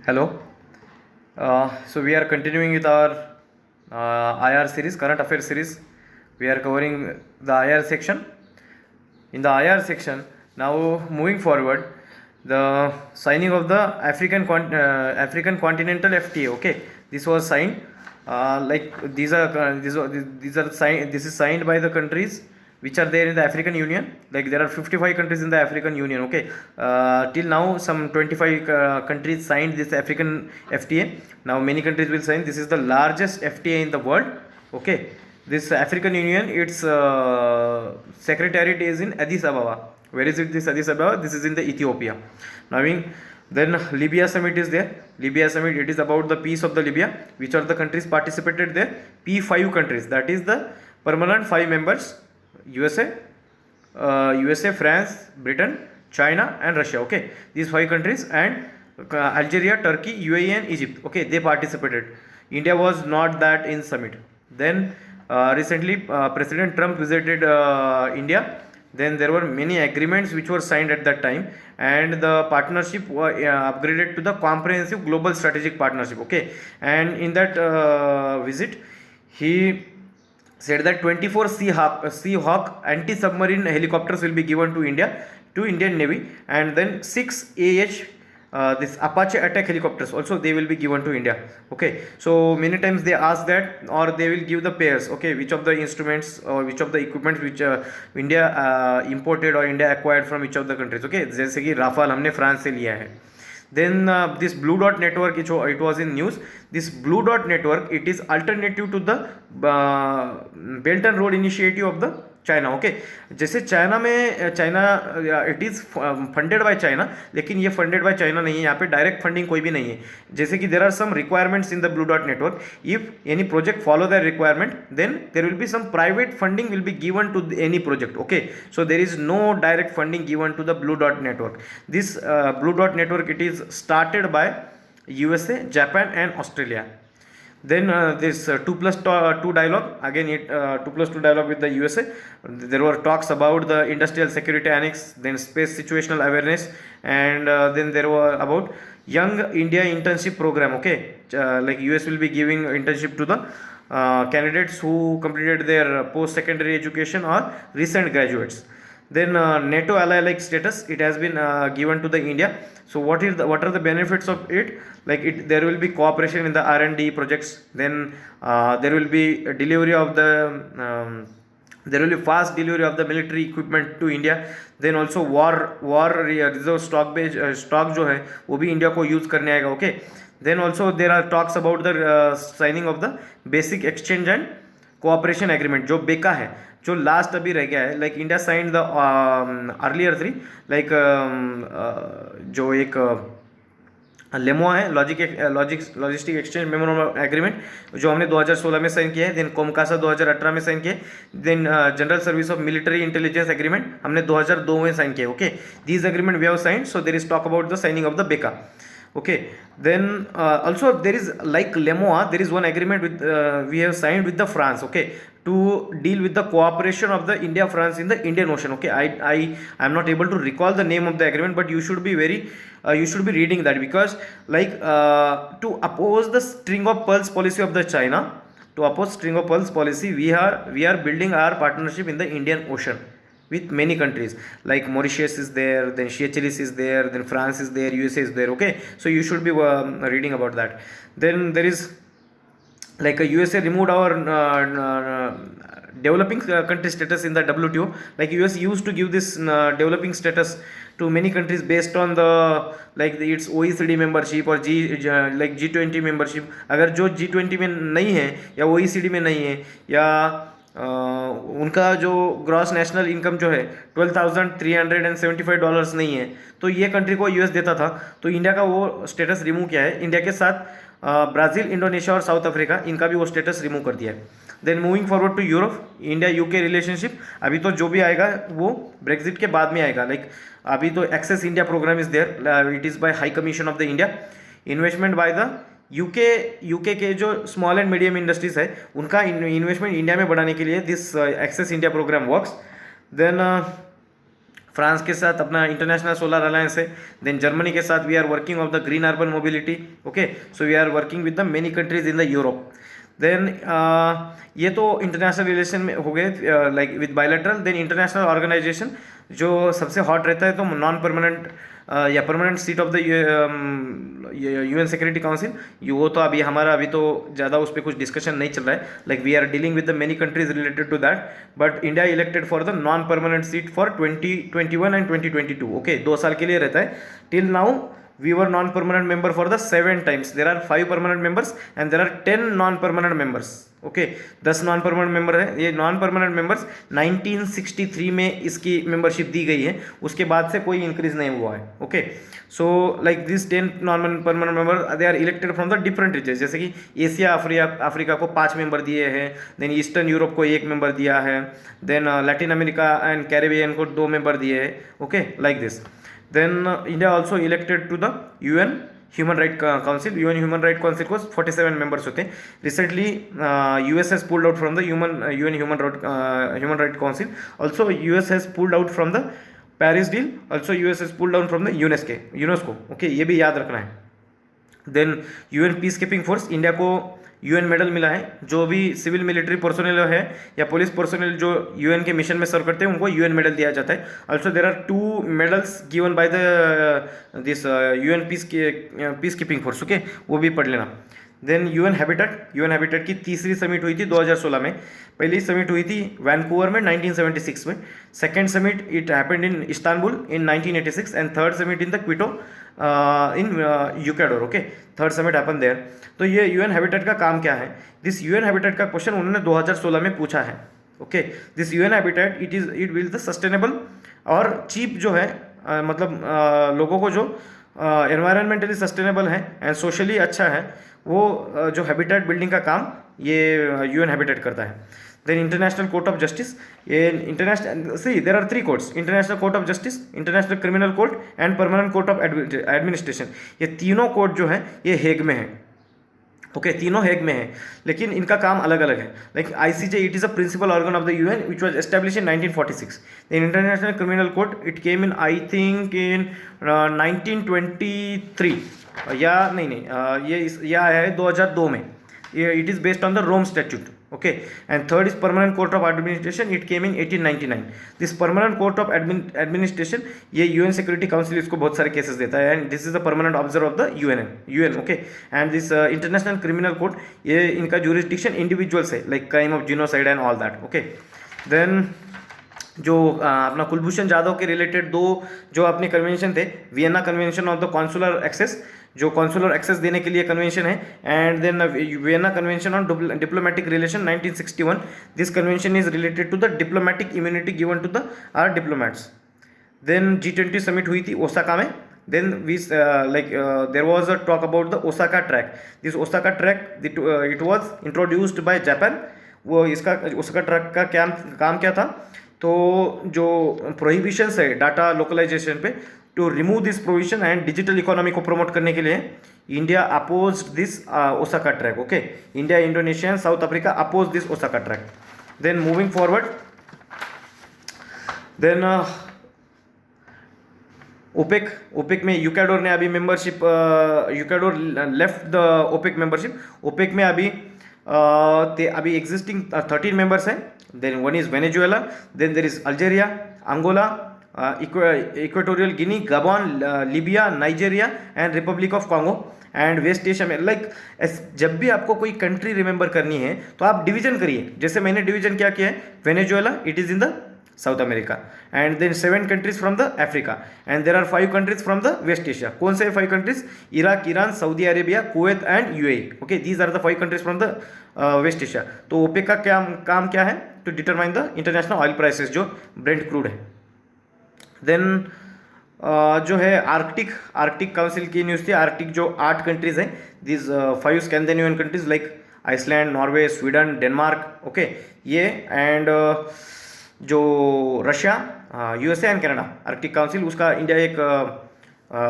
Hello. So we are continuing with our IR series, current affairs series. We are covering the IR section. In the IR section, now moving forward, the signing of the African Continental FTA. Okay, this was signed. This is signed by the countries which are there in the African Union. Like there are 55 countries in the African Union. Okay, till now some 25 countries signed this African FTA. Now many countries will sign. This is the largest FTA in the world. Okay, this African Union, its secretariat is in Addis Ababa. Where is it? This Addis Ababa. This is in the Ethiopia. Now, then Libya summit is there. Libya summit. It is about the peace of the Libya. Which are the countries participated there? P5 countries. That is the permanent 5 members: USA, France, Britain, China, and Russia. Okay, these 5 countries, and Algeria, Turkey, UAE, and Egypt. Okay, they participated. India was not that in summit. Then recently, President Trump visited India. Then there were many agreements which were signed at that time, and the partnership was upgraded to the comprehensive global strategic partnership. Okay, and in that visit, he said that 24 Seahawk anti-submarine helicopters will be given to India, to Indian Navy, and then 6 this Apache attack helicopters also they will be given to India. Okay, so many times they ask that, or they will give the pairs. Okay, which of the instruments or which of the equipment which India imported or India acquired from each of the countries. Okay, जैसे कि Rafale हमने France से लिया है. Then this Blue Dot network, it was in news. This Blue Dot network, it is alternative to the Belt and Road Initiative of the China. Okay, जैसे China it is funded by China, लेकिन ये funded by China नहीं है. यहाँ पे direct funding कोई भी नहीं है. जैसे कि there are some requirements in the blue dot network. If any project follow the requirement, then there will be some private funding will be given to any project. Okay, so there is no direct funding given to the blue dot network. This blue dot network, it is started by USA, Japan, and Australia. Then this 2+2 dialogue, again 2+2 dialogue with the USA. There were talks about the industrial security annex, then space situational awareness, and then there were about Young India internship program. Okay, like US will be giving internship to the candidates who completed their post-secondary education or recent graduates. Then NATO ally-like status, it has been given to the India. So what are the benefits of it? Like there will be cooperation in the R&D projects. Then there will be a delivery of the there will be fast delivery of the military equipment to India. Then also war reserve stock जो है वो भी India को use करने आएगा. Okay, then also there are talks about the signing of the basic exchange and cooperation agreement, जो बेका है, जो लास्ट अभी रह गया है. Like India signed the earlier 3, like जो एक लेमोआ है, लॉजिस्टिक एक्सचेंज मेमोरेंडम एग्रीमेंट, जो हमने 2016 में साइन किया है. देन कोमकासा 2018 में साइन किया. Then general service of military intelligence agreement हमने 2002 में साइन किया. Okay, these agreement we have signed. So there is talk about the signing of the BECA. Okay, then also there is like LEMOA, there is one agreement with we have signed with the France. Okay, to deal with the cooperation of the India France in the Indian Ocean. Okay, I am not able to recall the name of the agreement, but you should be you should be reading that, because like to oppose the string of pearls policy of the China, to oppose string of pearls policy, we are building our partnership in the Indian Ocean with many countries. Like Mauritius is there, then Seychelles is there, then France is there, USA is there. Okay, so you should be reading about that. Then there is like a USA removed our developing country status in the WTO. Like US used to give this developing status to many countries based on the its OECD membership or like G20 membership. अगर जो G20 में नहीं है या OECD में नहीं है, या उनका जो ग्रॉस नेशनल इनकम जो है $12,375 नहीं है, तो ये कंट्री को यूएस देता था. तो इंडिया का वो स्टेटस रिमूव किया है. इंडिया के साथ ब्राज़ील, इंडोनेशिया और साउथ अफ्रीका, इनका भी वो स्टेटस रिमूव कर दिया है. Then moving forward to Europe, India UK relationship, अभी तो जो भी आएगा वो ब्रेक्जिट के बाद में आएगा. लाइक अभी तो access India programme is there, it is by high commission of the India. Investment by the UK के जो स्मॉल एंड मीडियम इंडस्ट्रीज है, उनका इन्वेस्टमेंट इंडिया में बढ़ाने के लिए this access India programme works. Then France के साथ अपना इंटरनेशनल सोलर अलायंस है. देन जर्मनी के साथ we are working of the green urban mobility. Okay, so we are working with the many countries in the Europe. Then ये तो international relation में हो गए, like with bilateral. Then international organisation जो सबसे hot रहता है तो नॉन परमानेंट या permanent seat of the UN Security council. वो तो अभी हमारा अभी तो ज़्यादा उस पर कुछ डिस्कशन नहीं चल रहा है. Like we are dealing with the many countries related to that. But India elected for the non permanent seat for 2021 and 2022. Okay, 2 साल के लिए रहता है. Till now we were non-permanent member for the 7 times. There are 5 permanent members and there are 10 non-permanent members. Okay, 10 non permanent member है. ये non permanent members 1963 में इसकी membership दी गई है, उसके बाद से कोई इंक्रीज नहीं हुआ है. Okay, so like this 10 non permanent member they are elected from the different region. जैसे कि एशिया अफ्रीका को 5 मेंबर दिए हैं. देन ईस्टर्न यूरोप को 1 मेंबर दिया है. Then Latin America and Caribbean को 2 मेंबर दिए हैं. Okay, like this. Then India also elected to the UN Human Rights Council. UN Human Rights Council को 47 members होते हैं. Recently US has pulled out from the UN Human Rights Council. Also US has pulled out from the Paris deal. Also US has pulled down from the UNESCO. Okay, ये भी याद रखना है. Then UN peace keeping force, India को UN medal मिला है. जो भी सिविल मिलिट्री पर्सोनल है या पुलिस पर्सोनल जो यूएन के मिशन में सर्व करते हैं उनको यूएन मेडल दिया जाता है. Also there are 2 medals given by this UN peace keeping force. Okay, वो भी पढ़ लेना. देन यूएन हैबिटेट की तीसरी समिट हुई थी 2016 में. पहली समिट हुई थी वैनकूवर में 1976 में. Second summit it happened in Istanbul in 1986 and third summit in the Quito in Ecuador. Okay, third summit happen there. तो ये यूएन हैबिटेट का काम क्या है? दिस यूएन हैबिटेट का क्वेश्चन उन्होंने 2016 में पूछा है. Okay, this UN Habitat it will the sustainable और चीप जो है मतलब लोगों को जो एनवायरमेंटली सस्टेनेबल है एंड सोशली अच्छा है वो जो हैबिटेट बिल्डिंग का काम ये यूएन हैबिटेट करता है. Then international court of justice, ये international see there are 3 courts: international court of justice, international criminal court and permanent court of administration. ये तीनों कोर्ट जो है ये हेग में है. ओके, तीनों हेग में है लेकिन इनका काम अलग अलग है. Like ICJ it is a principal organ of the UN which was establish in 1946. The International criminal Court it came in I think in 1923 या नहीं ये आया है 2002 में. It is based on the Rome Statute. Okay, and third is Permanent court of Administration. It came in 1899. This Permanent court of administration ये UN Security Council इसको बहुत सारे केसेस देता है and this is the permanent observer of the UN. Okay, and this International criminal Court ये इनका jurisdiction individuals है like crime of genocide and all that. Okay, then जो अपना कुलभूषण जाधव के रिलेटेड 2 जो अपने कन्वेंशन थे, Vienna Convention of the consular access जो कॉन्सुलर एक्सेस देने के लिए कन्वेंशन है, and then Vienna Convention on Diplomatic Relation 1961. This convention is related to the diplomatic immunity given to the our diplomats. Then G20 summit हुई थी Osaka में. Then we there was a talk about the Osaka track. This Osaka track it was introduced by Japan. वो इसका Osaka track का काम क्या था? तो जो प्रोहिबिशंस है डाटा लोकलाइजेशन पे, to remove this provision and digital economy को प्रमोट करने के लिए India oppose this Osaka track. Okay, India, Indonesia and South Africa oppose this Osaka track. Then moving forward, then OPEC में Ecuador ने अभी membership Ecuador left the OPEC membership. OPEC में अभी existing 13 members हैं. Then one is Venezuela, then there is Algeria, Angola, Equatorial Guinea, Gabon, Libya, Nigeria and Republic of Congo and West Asia में. Like जब भी आपको कोई country remember करनी है तो आप डिवीजन करिए. जैसे मैंने डिवीजन क्या किया है, Venezuela it is in the South America and then 7 countries from the Africa and there are 5 countries from the West Asia. कौन से 5 countries? Iraq, Iran, Saudi Arabia, Kuwait and UAE. Okay, these are the 5 countries from the West Asia. तो OPEC का काम क्या है? To determine the international oil prices जो Brent crude है. देन जो है आर्कटिक काउंसिल की न्यूज़ थी. आर्कटिक जो 8 कंट्रीज हैं, this 5 Scandinavian countries like Iceland, Norway, Sweden, Denmark. Okay, ये एंड जो Russia, USA and Canada. Arctic Council उसका इंडिया एक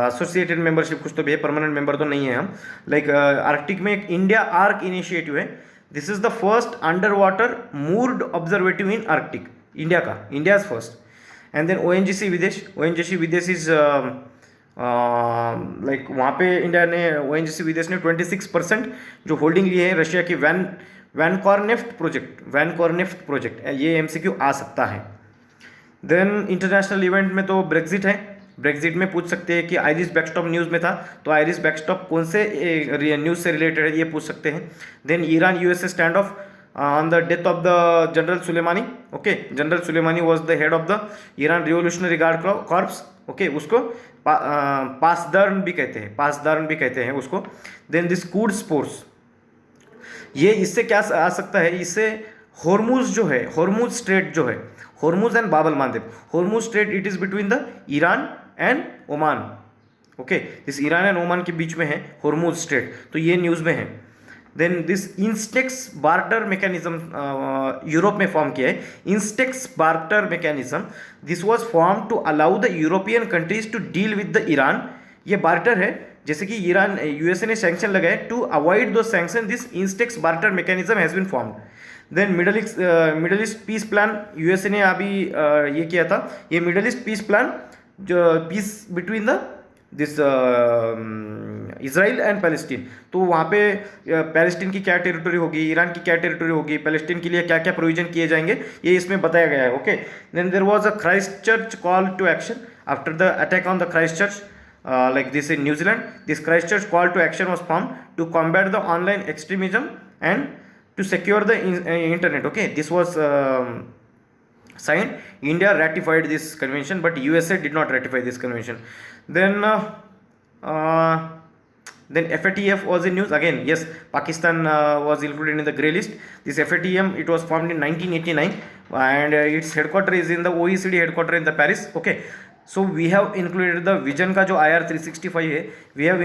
एसोसिएटेड मेंबरशिप कुछ तो भी है, परमानेंट मेंबर तो नहीं है हम. लाइक आर्कटिक में एक इंडिया आर्क इनिशिएटिव है. This is the first under water moored observative in Arctic. India का, India's first. And then ONGC Videsh, ONGC Videsh is like वहाँ पे इंडिया ने ONGC विदेश ने 26% जो होल्डिंग ली है रशिया की वैनकॉर्नेफ्ट प्रोजेक्ट, ये MCQ आ सकता है। देन इंटरनेशनल इवेंट में तो ब्रेग्जिट है, ब्रेग्जिट में पूछ सकते हैं कि आयरिश बैकस्टॉप न्यूज़ में था, तो आयरिश बैकस्टॉप कौन से न्यूज़ से रिलेटेड है, ये पूछ सकते हैं। Then Iran USA stand off on the death of the General Soleimani, okay, General Soleimani was the head of the Iran Revolutionary Guard Corps, okay, उसको पासदारन भी कहते हैं उसको। देन दिस कूड स्पोर्ट्स, ये इससे क्या आ सकता है, इससे हॉर्मुज जो है, हॉर्मुज स्ट्रेट जो है, Hormuz and Bab al Mandeb, Hormuz strait it is between the Iran and Oman, okay, इस ईरान एंड ओमान के बीच में है हॉर्मुज स्ट्रेट, तो ये न्यूज़ में है। Then this INSTEX barter mechanism Europe में फॉर्म किया है, INSTEX barter mechanism, this was form to allow the European countries to deal with the Iran. ये बार्टर है, जैसे कि ईरान USA ने सैंक्शन लगाए, to avoid those sanction this INSTEX barter mechanism has been formed. Then Middle East peace plan, USA ने अभी ये किया था, ये मिडल ईस्ट पीस प्लान जो peace between the this Israel and Palestine, तो वहाँ पे पैलेस्टीन की क्या टेरिटरी होगी, ईरान की क्या टेरिटरी होगी, पैलेस्टीन के लिए क्या क्या प्रोविजन किए जाएंगे, ये इसमें बताया गया है, okay. Then there was a Christchurch call to action after the attack on the Christchurch, like this in New Zealand. This Christchurch call to action was formed to combat the online extremism and to secure the internet. Okay, this was signed. India ratified this convention, but USA did not ratify this convention. Then FATF was in news again. Yes, Pakistan was included in the grey list. This FATM, it was formed in 1989 and its headquarters is in the OECD headquarters in the Paris. Okay. So we have included the vision का जो IR 365 है, we have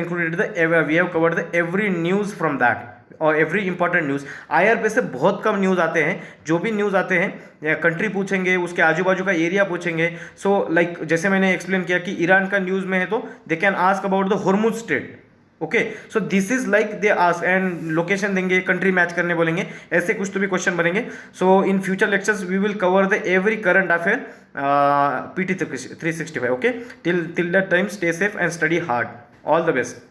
covered the every news from that और every important news। IR पे से बहुत कम news आते हैं, जो भी न्यूज़ आते हैं कंट्री पूछेंगे, उसके आजू बाजू का एरिया पूछेंगे। सो लाइक जैसे मैंने एक्सप्लेन किया कि ईरान का न्यूज़ में है तो they can ask about the Hormuz strait, okay. So this is like they ask and location देंगे, कंट्री मैच करने बोलेंगे, ऐसे कुछ तो भी क्वेश्चन बनेंगे। So in future lectures we will cover the every current affair PT 365, okay, till that time stay safe and study hard, all the best।